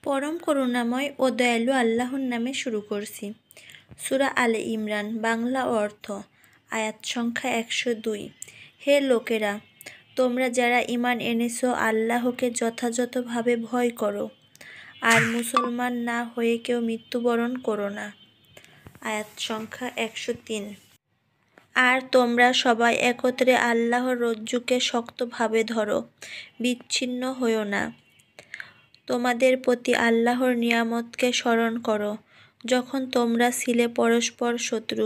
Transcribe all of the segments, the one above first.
পরম করুণাময় ও দয়ালু আল্লাহর নামে শুরু করছি। সূরা আলে ইমরান, বাংলা অর্থ, আয়াত সংখ্যা 102। হে লোকেরা, তোমরা যারা ঈমান এনেছো, আল্লাহকে যথাযথভাবে ভয় করো, আর মুসলমান না হয়ে কেউ মৃত্যুবরণ করো না। আয়াত সংখ্যা 103। আর তোমরা সবাই একত্রে আল্লাহর রজ্জুকে শক্তভাবে ধরো, বিচ্ছিন্ন হয়ো না। তোমাদের প্রতি আল্লাহর নিয়ামতকে স্মরণ করো, যখন তোমরা ছিলে পরস্পর শত্রু।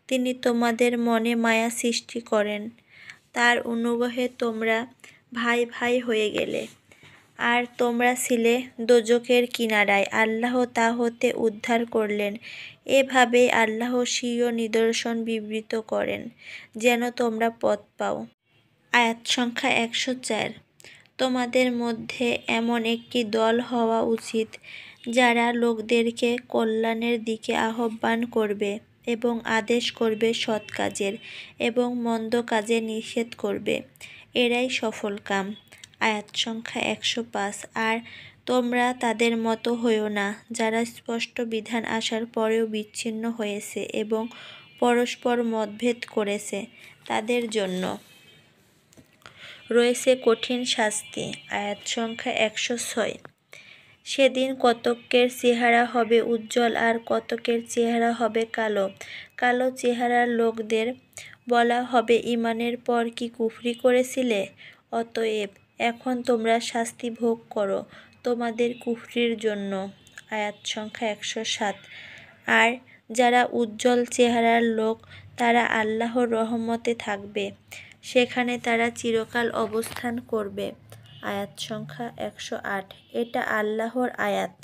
তিনি তোমাদের মনে মায়া সৃষ্টি করেন, তার অনুগ্রহে তোমরা ভাই ভাই হয়ে গেলে। আর তোমরা ছিলে দোজখের কিনারায়, আল্লাহ তা হতে উদ্ধার করলেন। এভাবেই আল্লাহ স্বীয় নিদর্শন বিবৃত করেন, যেন তোমরা পথ পাও। আয়াত সংখ্যা 104। তোমাদের মধ্যে এমন একটি দল হওয়া উচিত, যারা লোকদেরকে কল্যাণের দিকে আহ্বান করবে এবং আদেশ করবে সৎ কাজের, এবং মন্দ কাজে নিষেধ করবে। এরাই সফলকাম। আয়াত সংখ্যা 105। আর তোমরা তাদের মতো হয়ো না, যারা স্পষ্ট বিধান আসার পরেও বিচ্ছিন্ন হয়েছে এবং পরস্পর মতভেদ করেছে। তাদের জন্য রয়েছে কঠিন শাস্তি। আয়াত সংখ্যা 106। সেদিন কতকের চেহারা হবে উজ্জ্বল, আর কতকের চেহারা হবে কালো। কালো চেহারার লোকদের বলা হবে, ঈমানের পর কি কুফরি করেছিলে? অতএব এখন তোমরা শাস্তি ভোগ করো তোমাদের কুফরির জন্য। আয়াত সংখ্যা 107। আর যারা উজ্জ্বল চেহারার লোক, তারা আল্লাহর রহমতে থাকবে, সেখানে তারা চিরকাল অবস্থান করবে। আয়াত সংখ্যা 108। এটা আল্লাহর আয়াত,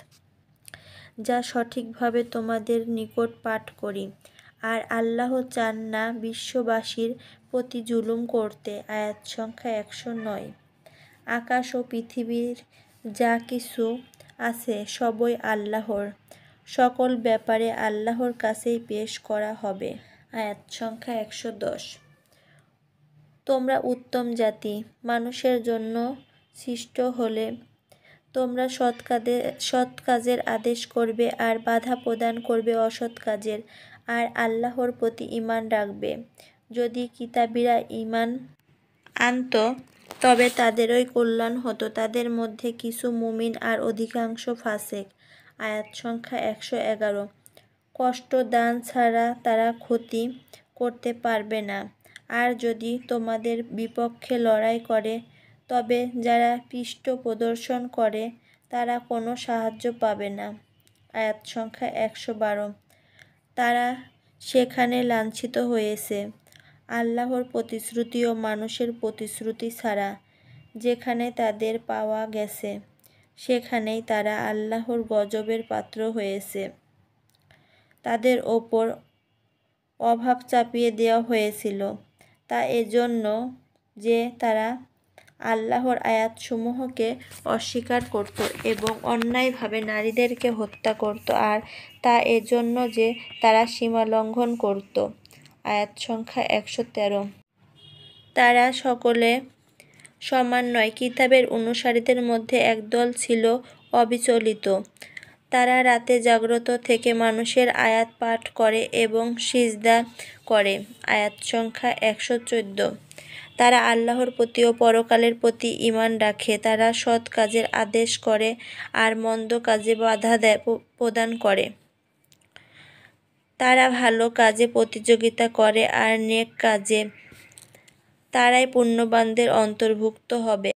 যা সঠিকভাবে তোমাদের নিকট পাঠ করি। আর আল্লাহ চান না বিশ্ববাসীর প্রতি জুলুম করতে। আয়াত সংখ্যা 109। আকাশ ও পৃথিবীর যা কিছু আছে সবই আল্লাহর, সকল ব্যাপারে আল্লাহর কাছেই পেশ করা হবে। আয়াত সংখ্যা 110। তোমরা উত্তম জাতি, মানুষের জন্য সৃষ্ট হলে তোমরা সৎ কাজের আদেশ করবে আর বাধা প্রদান করবে অসৎ কাজের, আর আল্লাহর প্রতি ঈমান রাখবে। যদি কিতাবীরা ঈমান আনত, তবে তাদেরই কল্যাণ হতো। তাদের মধ্যে কিছু মুমিন আর অধিকাংশ ফাসেক। আয়াত সংখ্যা 111। কষ্ট দান ছাড়া তারা ক্ষতি করতে পারবে না। আর যদি তোমাদের বিপক্ষে লড়াই করে, তবে যারা পৃষ্ঠ প্রদর্শন করে, তারা কোনো সাহায্য পাবে না। আয়াত সংখ্যা 112। তারা সেখানে লাঞ্ছিত হয়েছে আল্লাহর প্রতিশ্রুতি ও মানুষের প্রতিশ্রুতি ছাড়া। যেখানে তাদের পাওয়া গেছে, সেখানেই তারা আল্লাহর গজবের পাত্র হয়েছে। তাদের ওপর অভাব চাপিয়ে দেওয়া হয়েছিল, তা এজন্য যে তারা আল্লাহর আয়াতসমূহকে অস্বীকার করত এবং অন্যায়ভাবে নারীদেরকে হত্যা করত, আর তা এজন্য যে তারা সীমা লঙ্ঘন করত। আয়াত সংখ্যা 113। তারা সকলে সমান নয়। কিতাবের অনুসারীদের মধ্যে একদল ছিল অবিচলিত। তারা রাতে জাগ্রত থেকে মানুষের আয়াত পাঠ করে এবং সিজদা করে। আয়াত সংখ্যা 114। তারা আল্লাহর প্রতি ও পরকালের প্রতি ঈমান রাখে। তারা সৎ কাজের আদেশ করে আর মন্দ কাজে বাধা প্রদান করে। তারা ভালো কাজে প্রতিযোগিতা করে আর নেক কাজে। তারাই পুণ্যবানদের অন্তর্ভুক্ত হবে।